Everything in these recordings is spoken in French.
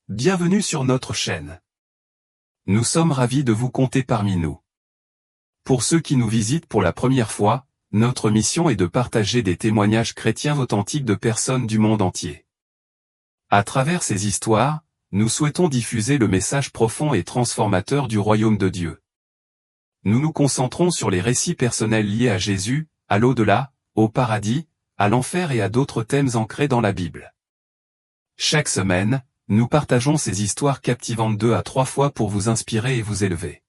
Bienvenue sur notre chaîne. Nous sommes ravis de vous compter parmi nous. Pour ceux qui nous visitent pour la première fois, notre mission est de partager des témoignages chrétiens authentiques de personnes du monde entier. À travers ces histoires, nous souhaitons diffuser le message profond et transformateur du royaume de Dieu. Nous nous concentrons sur les récits personnels liés à Jésus, à l'au-delà, au paradis, à l'enfer et à d'autres thèmes ancrés dans la Bible. Chaque semaine, nous partageons ces histoires captivantes 2 à 3 fois pour vous inspirer et vous élever.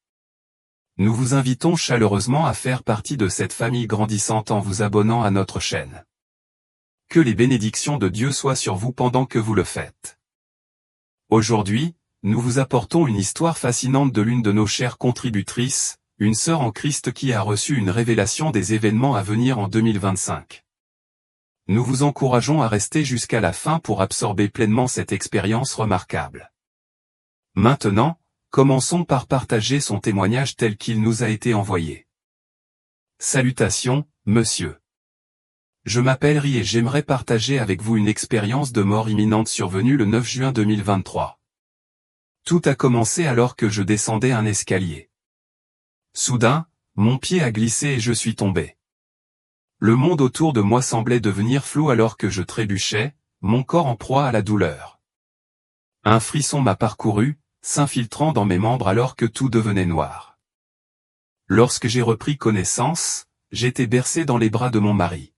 Nous vous invitons chaleureusement à faire partie de cette famille grandissante en vous abonnant à notre chaîne. Que les bénédictions de Dieu soient sur vous pendant que vous le faites. Aujourd'hui, nous vous apportons une histoire fascinante de l'une de nos chères contributrices, une sœur en Christ qui a reçu une révélation des événements à venir en 2025. Nous vous encourageons à rester jusqu'à la fin pour absorber pleinement cette expérience remarquable. Maintenant, commençons par partager son témoignage tel qu'il nous a été envoyé. Salutations, monsieur. Je m'appelle Rie et j'aimerais partager avec vous une expérience de mort imminente survenue le 9 juin 2023. Tout a commencé alors que je descendais un escalier. Soudain, mon pied a glissé et je suis tombé. Le monde autour de moi semblait devenir flou alors que je trébuchais, mon corps en proie à la douleur. Un frisson m'a parcouru, s'infiltrant dans mes membres alors que tout devenait noir. Lorsque j'ai repris connaissance, j'étais bercé dans les bras de mon mari.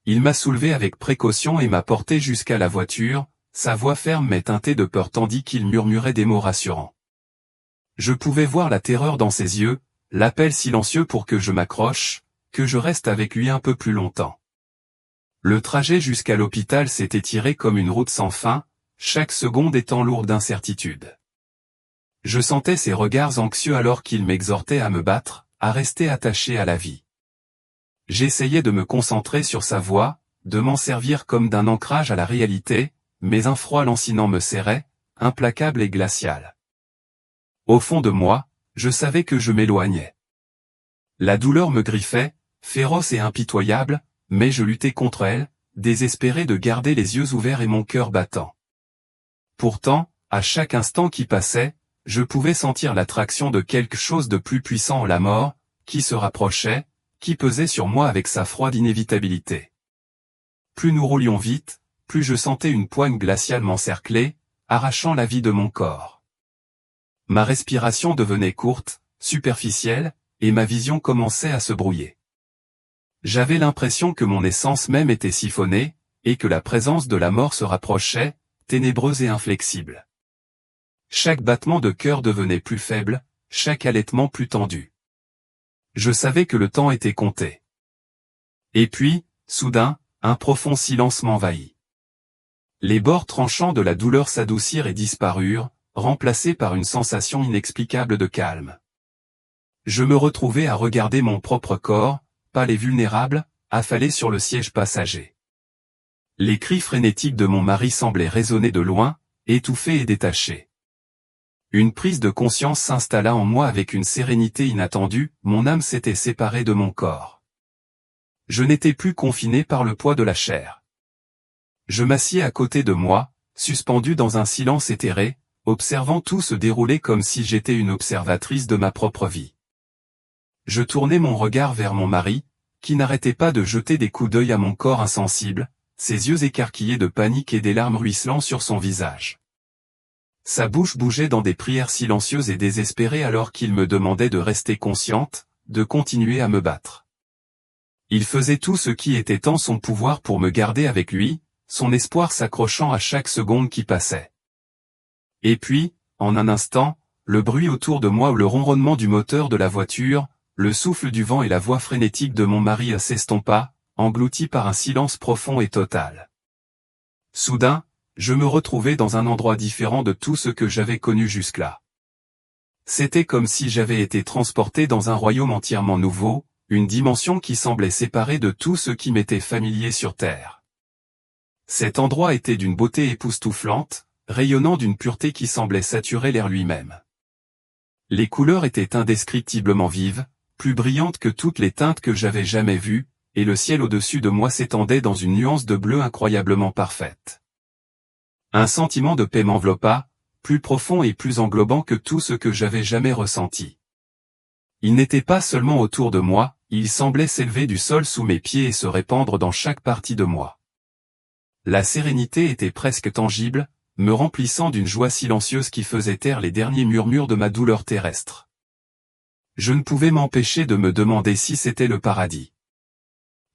Il m'a soulevé avec précaution et m'a porté jusqu'à la voiture, sa voix ferme mais teintée de peur tandis qu'il murmurait des mots rassurants. Je pouvais voir la terreur dans ses yeux, l'appel silencieux pour que je m'accroche, que je reste avec lui un peu plus longtemps. Le trajet jusqu'à l'hôpital s'est étiré comme une route sans fin, chaque seconde étant lourde d'incertitude. Je sentais ses regards anxieux alors qu'il m'exhortait à me battre, à rester attaché à la vie. J'essayais de me concentrer sur sa voix, de m'en servir comme d'un ancrage à la réalité, mais un froid lancinant me serrait, implacable et glacial. Au fond de moi, je savais que je m'éloignais. La douleur me griffait, féroce et impitoyable, mais je luttais contre elle, désespéré de garder les yeux ouverts et mon cœur battant. Pourtant, à chaque instant qui passait, je pouvais sentir l'attraction de quelque chose de plus puissant, la mort, qui se rapprochait, qui pesait sur moi avec sa froide inévitabilité. Plus nous roulions vite, plus je sentais une poigne glaciale m'encercler, arrachant la vie de mon corps. Ma respiration devenait courte, superficielle, et ma vision commençait à se brouiller. J'avais l'impression que mon essence même était siphonnée, et que la présence de la mort se rapprochait, ténébreuse et inflexible. Chaque battement de cœur devenait plus faible, chaque halètement plus tendu. Je savais que le temps était compté. Et puis, soudain, un profond silence m'envahit. Les bords tranchants de la douleur s'adoucirent et disparurent, remplacés par une sensation inexplicable de calme. Je me retrouvais à regarder mon propre corps, pâle et vulnérable, affalé sur le siège passager. Les cris frénétiques de mon mari semblaient résonner de loin, étouffés et détachés. Une prise de conscience s'installa en moi avec une sérénité inattendue, mon âme s'était séparée de mon corps. Je n'étais plus confiné par le poids de la chair. Je m'assieds à côté de moi, suspendu dans un silence éthéré, observant tout se dérouler comme si j'étais une observatrice de ma propre vie. Je tournai mon regard vers mon mari, qui n'arrêtait pas de jeter des coups d'œil à mon corps insensible, ses yeux écarquillés de panique et des larmes ruisselant sur son visage. Sa bouche bougeait dans des prières silencieuses et désespérées alors qu'il me demandait de rester consciente, de continuer à me battre. Il faisait tout ce qui était en son pouvoir pour me garder avec lui, son espoir s'accrochant à chaque seconde qui passait. Et puis, en un instant, le bruit autour de moi ou le ronronnement du moteur de la voiture, le souffle du vent et la voix frénétique de mon mari s'estompa, englouti par un silence profond et total. Soudain, je me retrouvais dans un endroit différent de tout ce que j'avais connu jusque-là. C'était comme si j'avais été transporté dans un royaume entièrement nouveau, une dimension qui semblait séparée de tout ce qui m'était familier sur Terre. Cet endroit était d'une beauté époustouflante, rayonnant d'une pureté qui semblait saturer l'air lui-même. Les couleurs étaient indescriptiblement vives, plus brillantes que toutes les teintes que j'avais jamais vues, et le ciel au-dessus de moi s'étendait dans une nuance de bleu incroyablement parfaite. Un sentiment de paix m'enveloppa, plus profond et plus englobant que tout ce que j'avais jamais ressenti. Il n'était pas seulement autour de moi, il semblait s'élever du sol sous mes pieds et se répandre dans chaque partie de moi. La sérénité était presque tangible, me remplissant d'une joie silencieuse qui faisait taire les derniers murmures de ma douleur terrestre. Je ne pouvais m'empêcher de me demander si c'était le paradis.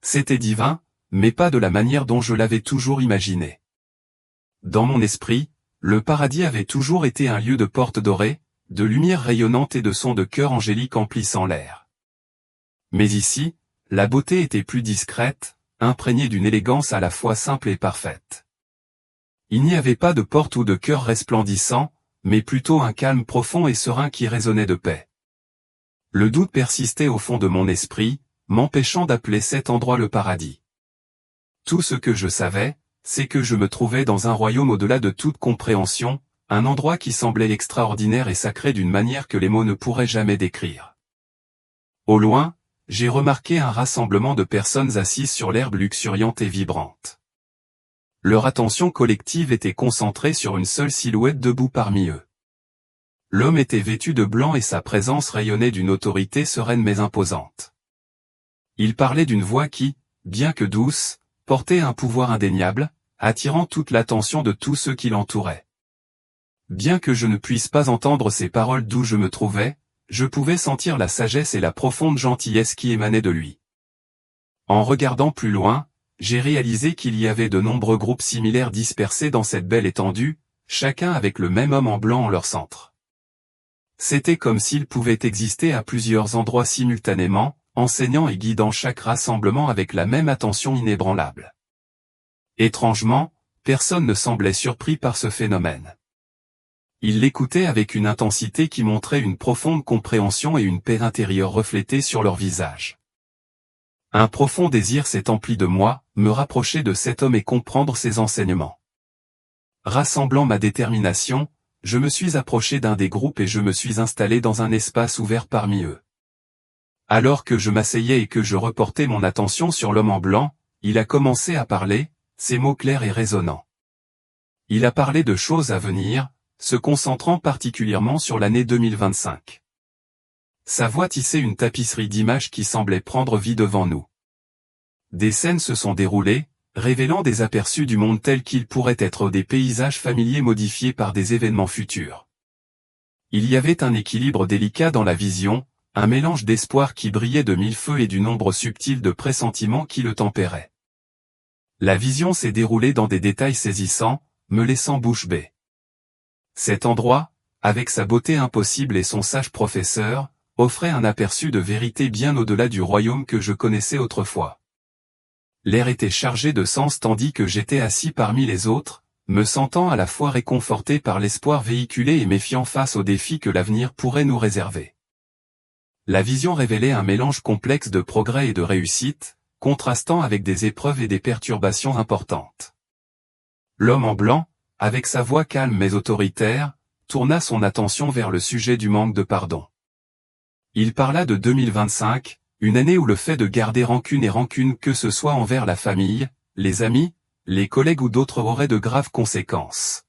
C'était divin, mais pas de la manière dont je l'avais toujours imaginé. Dans mon esprit, le paradis avait toujours été un lieu de portes dorées, de lumière rayonnante et de sons de chœurs angéliques emplissant l'air. Mais ici, la beauté était plus discrète, imprégnée d'une élégance à la fois simple et parfaite. Il n'y avait pas de porte ou de chœur resplendissant, mais plutôt un calme profond et serein qui résonnait de paix. Le doute persistait au fond de mon esprit, m'empêchant d'appeler cet endroit le paradis. Tout ce que je savais, c'est que je me trouvais dans un royaume au-delà de toute compréhension, un endroit qui semblait extraordinaire et sacré d'une manière que les mots ne pourraient jamais décrire. Au loin, j'ai remarqué un rassemblement de personnes assises sur l'herbe luxuriante et vibrante. Leur attention collective était concentrée sur une seule silhouette debout parmi eux. L'homme était vêtu de blanc et sa présence rayonnait d'une autorité sereine mais imposante. Il parlait d'une voix qui, bien que douce, portait un pouvoir indéniable, attirant toute l'attention de tous ceux qui l'entouraient. Bien que je ne puisse pas entendre ces paroles d'où je me trouvais, je pouvais sentir la sagesse et la profonde gentillesse qui émanaient de lui. En regardant plus loin, j'ai réalisé qu'il y avait de nombreux groupes similaires dispersés dans cette belle étendue, chacun avec le même homme en blanc en leur centre. C'était comme s'il pouvait exister à plusieurs endroits simultanément, enseignant et guidant chaque rassemblement avec la même attention inébranlable. Étrangement, personne ne semblait surpris par ce phénomène. Ils l'écoutaient avec une intensité qui montrait une profonde compréhension et une paix intérieure reflétée sur leur visage. Un profond désir s'est empli de moi, me rapprocher de cet homme et comprendre ses enseignements. Rassemblant ma détermination, je me suis approché d'un des groupes et je me suis installé dans un espace ouvert parmi eux. Alors que je m'asseyais et que je reportais mon attention sur l'homme en blanc, il a commencé à parler, ses mots clairs et résonnants. Il a parlé de choses à venir, se concentrant particulièrement sur l'année 2025. Sa voix tissait une tapisserie d'images qui semblait prendre vie devant nous. Des scènes se sont déroulées, révélant des aperçus du monde tels qu'ils pourraient être des paysages familiers modifiés par des événements futurs. Il y avait un équilibre délicat dans la vision, un mélange d'espoir qui brillait de mille feux et d'une ombre subtile de pressentiment qui le tempérait. La vision s'est déroulée dans des détails saisissants, me laissant bouche bée. Cet endroit, avec sa beauté impossible et son sage professeur, offrait un aperçu de vérité bien au-delà du royaume que je connaissais autrefois. L'air était chargé de sens tandis que j'étais assis parmi les autres, me sentant à la fois réconforté par l'espoir véhiculé et méfiant face aux défis que l'avenir pourrait nous réserver. La vision révélait un mélange complexe de progrès et de réussite, contrastant avec des épreuves et des perturbations importantes. L'homme en blanc, avec sa voix calme mais autoritaire, tourna son attention vers le sujet du manque de pardon. Il parla de 2025, une année où le fait de garder rancune que ce soit envers la famille, les amis, les collègues ou d'autres aurait de graves conséquences.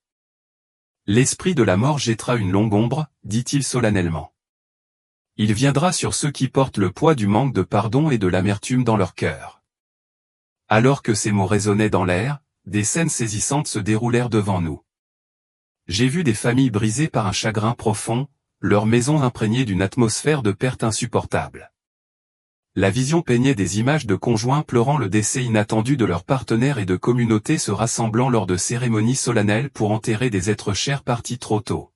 L'esprit de la mort jettera une longue ombre, dit-il solennellement. Il viendra sur ceux qui portent le poids du manque de pardon et de l'amertume dans leur cœur. Alors que ces mots résonnaient dans l'air, des scènes saisissantes se déroulèrent devant nous. J'ai vu des familles brisées par un chagrin profond, leurs maisons imprégnées d'une atmosphère de perte insupportable. La vision peignait des images de conjoints pleurant le décès inattendu de leurs partenaires et de communautés se rassemblant lors de cérémonies solennelles pour enterrer des êtres chers partis trop tôt.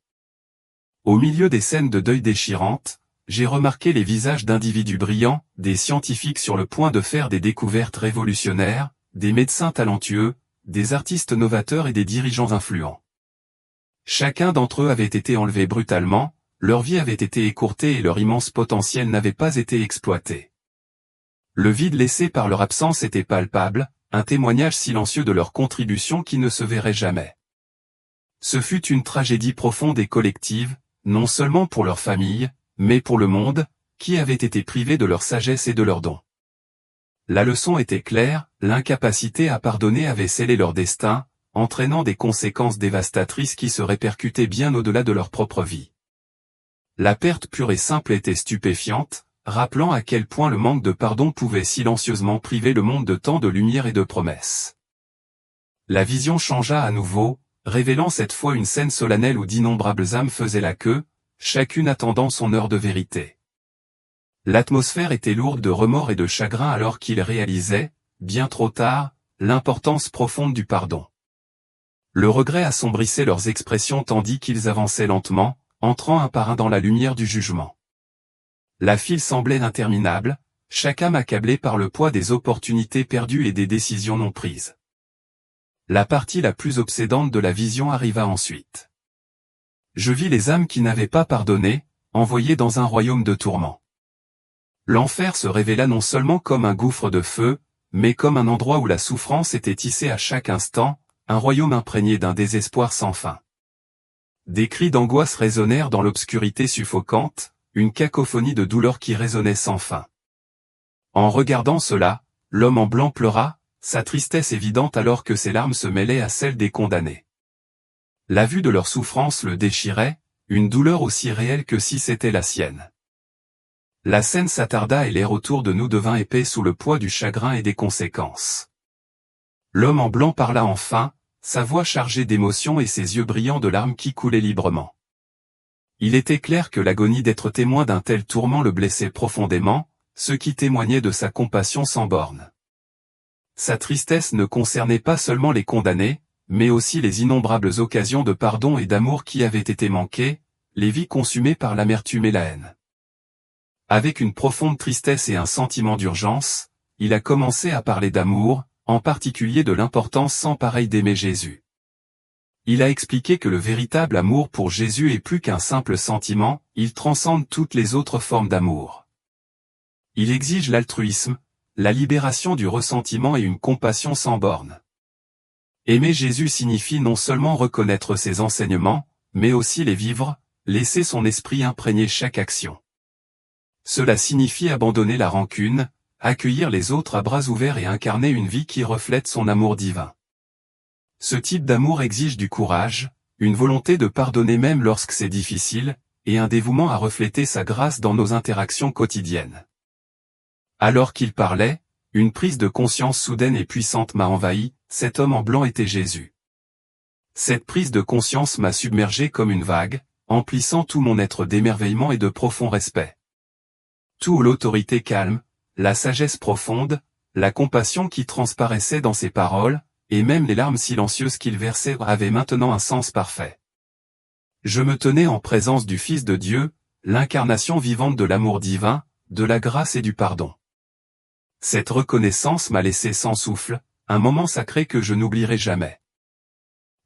Au milieu des scènes de deuil déchirantes, j'ai remarqué les visages d'individus brillants, des scientifiques sur le point de faire des découvertes révolutionnaires, des médecins talentueux, des artistes novateurs et des dirigeants influents. Chacun d'entre eux avait été enlevé brutalement, leur vie avait été écourtée et leur immense potentiel n'avait pas été exploité. Le vide laissé par leur absence était palpable, un témoignage silencieux de leur contribution qui ne se verrait jamais. Ce fut une tragédie profonde et collective, non seulement pour leur famille, mais pour le monde, qui avait été privé de leur sagesse et de leurs dons. La leçon était claire, l'incapacité à pardonner avait scellé leur destin, entraînant des conséquences dévastatrices qui se répercutaient bien au-delà de leur propre vie. La perte pure et simple était stupéfiante, rappelant à quel point le manque de pardon pouvait silencieusement priver le monde de tant de lumière et de promesses. La vision changea à nouveau, révélant cette fois une scène solennelle où d'innombrables âmes faisaient la queue, chacune attendant son heure de vérité. L'atmosphère était lourde de remords et de chagrin alors qu'ils réalisaient, bien trop tard, l'importance profonde du pardon. Le regret assombrissait leurs expressions tandis qu'ils avançaient lentement, entrant un par un dans la lumière du jugement. La file semblait interminable, chaque âme accablée par le poids des opportunités perdues et des décisions non prises. La partie la plus obsédante de la vision arriva ensuite. Je vis les âmes qui n'avaient pas pardonné, envoyées dans un royaume de tourments. L'enfer se révéla non seulement comme un gouffre de feu, mais comme un endroit où la souffrance était tissée à chaque instant, un royaume imprégné d'un désespoir sans fin. Des cris d'angoisse résonnèrent dans l'obscurité suffocante, une cacophonie de douleur qui résonnait sans fin. En regardant cela, l'homme en blanc pleura, sa tristesse évidente alors que ses larmes se mêlaient à celles des condamnés. La vue de leur souffrance le déchirait, une douleur aussi réelle que si c'était la sienne. La scène s'attarda et l'air autour de nous devint épais sous le poids du chagrin et des conséquences. L'homme en blanc parla enfin, sa voix chargée d'émotion et ses yeux brillants de larmes qui coulaient librement. Il était clair que l'agonie d'être témoin d'un tel tourment le blessait profondément, ce qui témoignait de sa compassion sans bornes. Sa tristesse ne concernait pas seulement les condamnés, mais aussi les innombrables occasions de pardon et d'amour qui avaient été manquées, les vies consumées par l'amertume et la haine. Avec une profonde tristesse et un sentiment d'urgence, il a commencé à parler d'amour, en particulier de l'importance sans pareille d'aimer Jésus. Il a expliqué que le véritable amour pour Jésus est plus qu'un simple sentiment, il transcende toutes les autres formes d'amour. Il exige l'altruisme, la libération du ressentiment et une compassion sans bornes. Aimer Jésus signifie non seulement reconnaître ses enseignements, mais aussi les vivre, laisser son esprit imprégner chaque action. Cela signifie abandonner la rancune, accueillir les autres à bras ouverts et incarner une vie qui reflète son amour divin. Ce type d'amour exige du courage, une volonté de pardonner même lorsque c'est difficile, et un dévouement à refléter sa grâce dans nos interactions quotidiennes. Alors qu'il parlait, une prise de conscience soudaine et puissante m'a envahi, cet homme en blanc était Jésus. Cette prise de conscience m'a submergé comme une vague, emplissant tout mon être d'émerveillement et de profond respect. Tout l'autorité calme, la sagesse profonde, la compassion qui transparaissait dans ses paroles, et même les larmes silencieuses qu'il versait avaient maintenant un sens parfait. Je me tenais en présence du Fils de Dieu, l'incarnation vivante de l'amour divin, de la grâce et du pardon. Cette reconnaissance m'a laissé sans souffle, un moment sacré que je n'oublierai jamais.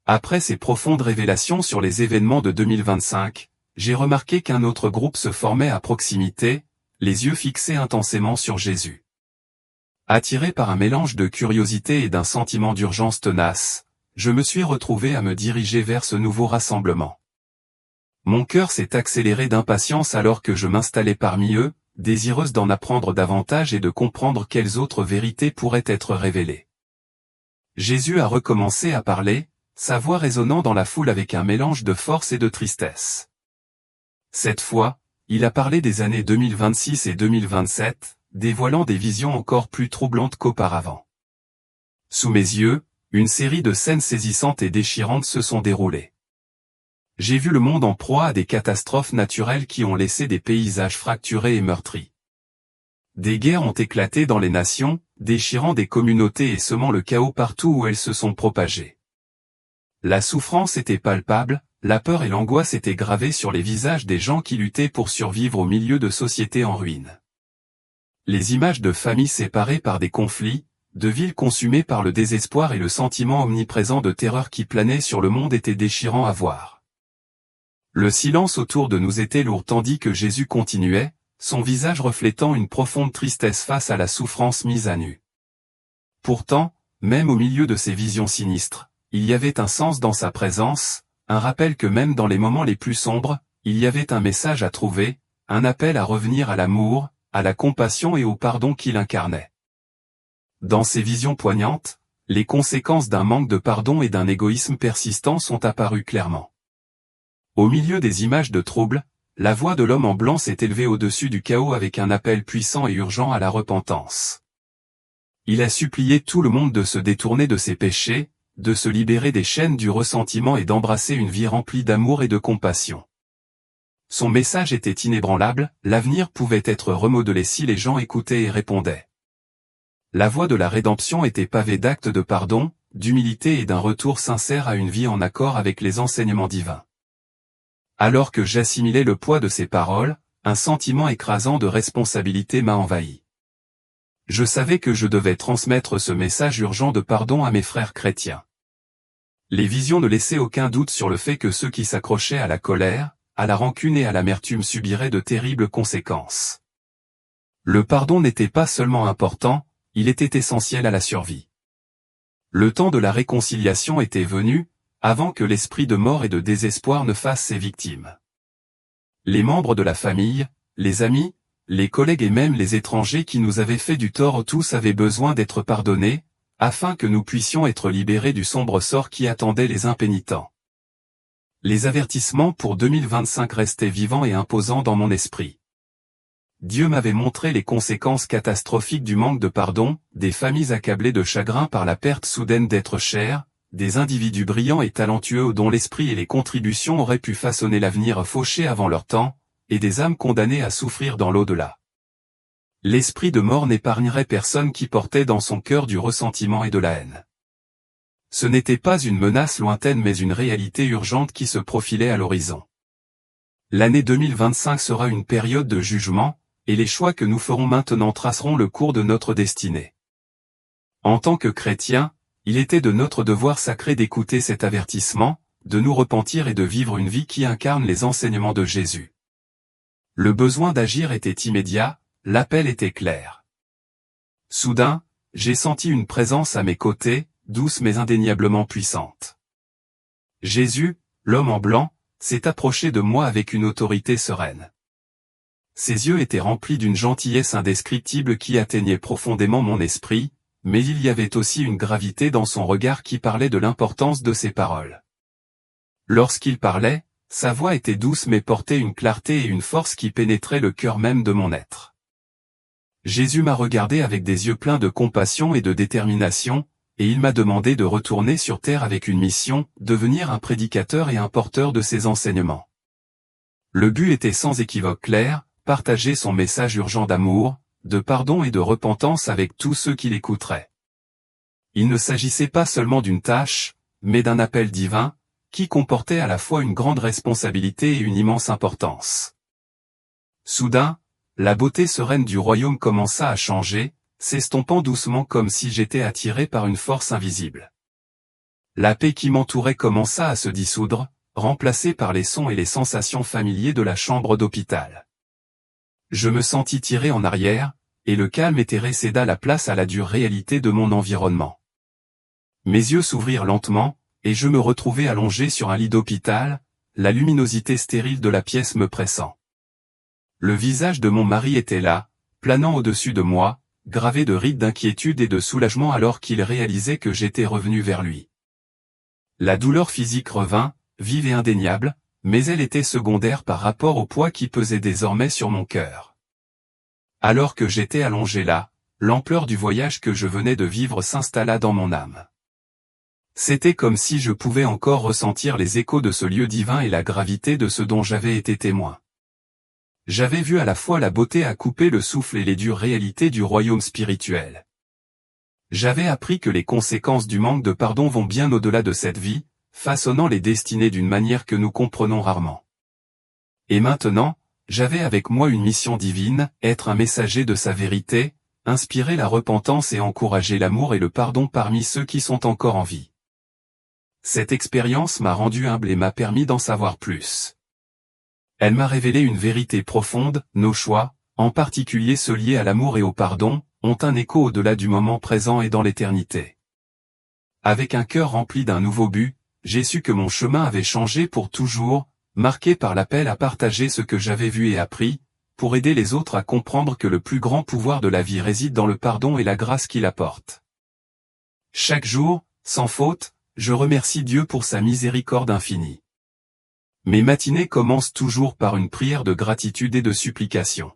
Après ces profondes révélations sur les événements de 2025, j'ai remarqué qu'un autre groupe se formait à proximité, les yeux fixés intensément sur Jésus. Attiré par un mélange de curiosité et d'un sentiment d'urgence tenace, je me suis retrouvé à me diriger vers ce nouveau rassemblement. Mon cœur s'est accéléré d'impatience alors que je m'installais parmi eux, désireuse d'en apprendre davantage et de comprendre quelles autres vérités pourraient être révélées. Jésus a recommencé à parler, sa voix résonnant dans la foule avec un mélange de force et de tristesse. Cette fois, il a parlé des années 2026 et 2027, dévoilant des visions encore plus troublantes qu'auparavant. Sous mes yeux, une série de scènes saisissantes et déchirantes se sont déroulées. J'ai vu le monde en proie à des catastrophes naturelles qui ont laissé des paysages fracturés et meurtris. Des guerres ont éclaté dans les nations, déchirant des communautés et semant le chaos partout où elles se sont propagées. La souffrance était palpable, la peur et l'angoisse étaient gravées sur les visages des gens qui luttaient pour survivre au milieu de sociétés en ruine. Les images de familles séparées par des conflits, de villes consumées par le désespoir et le sentiment omniprésent de terreur qui planait sur le monde étaient déchirants à voir. Le silence autour de nous était lourd tandis que Jésus continuait, son visage reflétant une profonde tristesse face à la souffrance mise à nu. Pourtant, même au milieu de ces visions sinistres, il y avait un sens dans sa présence, un rappel que même dans les moments les plus sombres, il y avait un message à trouver, un appel à revenir à l'amour, à la compassion et au pardon qu'il incarnait. Dans ces visions poignantes, les conséquences d'un manque de pardon et d'un égoïsme persistant sont apparues clairement. Au milieu des images de troubles, la voix de l'homme en blanc s'est élevée au-dessus du chaos avec un appel puissant et urgent à la repentance. Il a supplié tout le monde de se détourner de ses péchés, de se libérer des chaînes du ressentiment et d'embrasser une vie remplie d'amour et de compassion. Son message était inébranlable, l'avenir pouvait être remodelé si les gens écoutaient et répondaient. La voie de la rédemption était pavée d'actes de pardon, d'humilité et d'un retour sincère à une vie en accord avec les enseignements divins. Alors que j'assimilais le poids de ces paroles, un sentiment écrasant de responsabilité m'a envahi. Je savais que je devais transmettre ce message urgent de pardon à mes frères chrétiens. Les visions ne laissaient aucun doute sur le fait que ceux qui s'accrochaient à la colère, à la rancune et à l'amertume subiraient de terribles conséquences. Le pardon n'était pas seulement important, il était essentiel à la survie. Le temps de la réconciliation était venu, avant que l'esprit de mort et de désespoir ne fasse ses victimes. Les membres de la famille, les amis, les collègues et même les étrangers qui nous avaient fait du tort tous avaient besoin d'être pardonnés, afin que nous puissions être libérés du sombre sort qui attendait les impénitents. Les avertissements pour 2025 restaient vivants et imposants dans mon esprit. Dieu m'avait montré les conséquences catastrophiques du manque de pardon, des familles accablées de chagrin par la perte soudaine d'êtres chers, des individus brillants et talentueux dont l'esprit et les contributions auraient pu façonner l'avenir fauché avant leur temps, et des âmes condamnées à souffrir dans l'au-delà. L'esprit de mort n'épargnerait personne qui portait dans son cœur du ressentiment et de la haine. Ce n'était pas une menace lointaine mais une réalité urgente qui se profilait à l'horizon. L'année 2025 sera une période de jugement, et les choix que nous ferons maintenant traceront le cours de notre destinée. En tant que chrétiens, il était de notre devoir sacré d'écouter cet avertissement, de nous repentir et de vivre une vie qui incarne les enseignements de Jésus. Le besoin d'agir était immédiat, l'appel était clair. Soudain, j'ai senti une présence à mes côtés, douce mais indéniablement puissante. Jésus, l'homme en blanc, s'est approché de moi avec une autorité sereine. Ses yeux étaient remplis d'une gentillesse indescriptible qui atteignait profondément mon esprit, mais il y avait aussi une gravité dans son regard qui parlait de l'importance de ses paroles. Lorsqu'il parlait, sa voix était douce mais portait une clarté et une force qui pénétraient le cœur même de mon être. Jésus m'a regardé avec des yeux pleins de compassion et de détermination, et il m'a demandé de retourner sur terre avec une mission, devenir un prédicateur et un porteur de ses enseignements. Le but était sans équivoque clair, partager son message urgent d'amour, de pardon et de repentance avec tous ceux qui l'écouteraient. Il ne s'agissait pas seulement d'une tâche, mais d'un appel divin, qui comportait à la fois une grande responsabilité et une immense importance. Soudain, la beauté sereine du royaume commença à changer, s'estompant doucement comme si j'étais attiré par une force invisible. La paix qui m'entourait commença à se dissoudre, remplacée par les sons et les sensations familiers de la chambre d'hôpital. Je me sentis tiré en arrière, et le calme éthéré céda la place à la dure réalité de mon environnement. Mes yeux s'ouvrirent lentement, et je me retrouvai allongé sur un lit d'hôpital, la luminosité stérile de la pièce me pressant. Le visage de mon mari était là, planant au-dessus de moi, gravé de rides d'inquiétude et de soulagement alors qu'il réalisait que j'étais revenu vers lui. La douleur physique revint, vive et indéniable, mais elle était secondaire par rapport au poids qui pesait désormais sur mon cœur. Alors que j'étais allongé là, l'ampleur du voyage que je venais de vivre s'installa dans mon âme. C'était comme si je pouvais encore ressentir les échos de ce lieu divin et la gravité de ce dont j'avais été témoin. J'avais vu à la fois la beauté à couper le souffle et les dures réalités du royaume spirituel. J'avais appris que les conséquences du manque de pardon vont bien au-delà de cette vie, façonnant les destinées d'une manière que nous comprenons rarement. Et maintenant, j'avais avec moi une mission divine, être un messager de sa vérité, inspirer la repentance et encourager l'amour et le pardon parmi ceux qui sont encore en vie. Cette expérience m'a rendu humble et m'a permis d'en savoir plus. Elle m'a révélé une vérité profonde, nos choix, en particulier ceux liés à l'amour et au pardon, ont un écho au-delà du moment présent et dans l'éternité. Avec un cœur rempli d'un nouveau but, j'ai su que mon chemin avait changé pour toujours, marqué par l'appel à partager ce que j'avais vu et appris, pour aider les autres à comprendre que le plus grand pouvoir de la vie réside dans le pardon et la grâce qu'il apporte. Chaque jour, sans faute, je remercie Dieu pour sa miséricorde infinie. Mes matinées commencent toujours par une prière de gratitude et de supplication.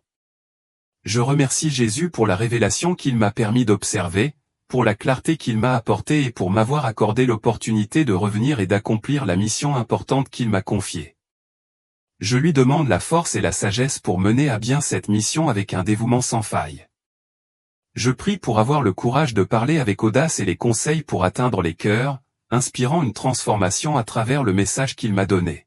Je remercie Jésus pour la révélation qu'il m'a permis d'observer, pour la clarté qu'il m'a apportée et pour m'avoir accordé l'opportunité de revenir et d'accomplir la mission importante qu'il m'a confiée. Je lui demande la force et la sagesse pour mener à bien cette mission avec un dévouement sans faille. Je prie pour avoir le courage de parler avec audace et les conseils pour atteindre les cœurs, inspirant une transformation à travers le message qu'il m'a donné.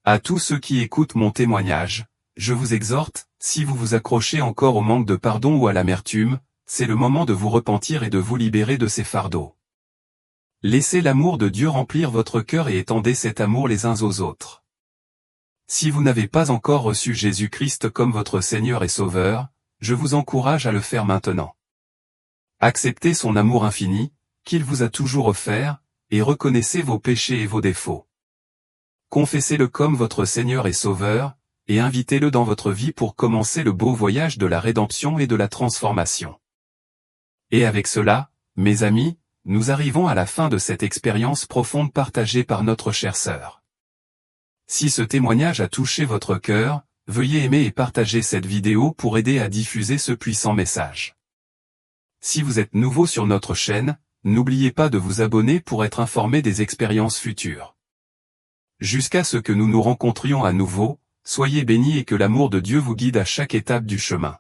À tous ceux qui écoutent mon témoignage, je vous exhorte, si vous vous accrochez encore au manque de pardon ou à l'amertume, c'est le moment de vous repentir et de vous libérer de ces fardeaux. Laissez l'amour de Dieu remplir votre cœur et étendez cet amour les uns aux autres. Si vous n'avez pas encore reçu Jésus-Christ comme votre Seigneur et Sauveur, je vous encourage à le faire maintenant. Acceptez son amour infini, qu'il vous a toujours offert, et reconnaissez vos péchés et vos défauts. Confessez-le comme votre Seigneur et Sauveur, et invitez-le dans votre vie pour commencer le beau voyage de la rédemption et de la transformation. Et avec cela, mes amis, nous arrivons à la fin de cette expérience profonde partagée par notre chère sœur. Si ce témoignage a touché votre cœur, veuillez aimer et partager cette vidéo pour aider à diffuser ce puissant message. Si vous êtes nouveau sur notre chaîne, n'oubliez pas de vous abonner pour être informé des expériences futures. Jusqu'à ce que nous nous rencontrions à nouveau, soyez bénis et que l'amour de Dieu vous guide à chaque étape du chemin.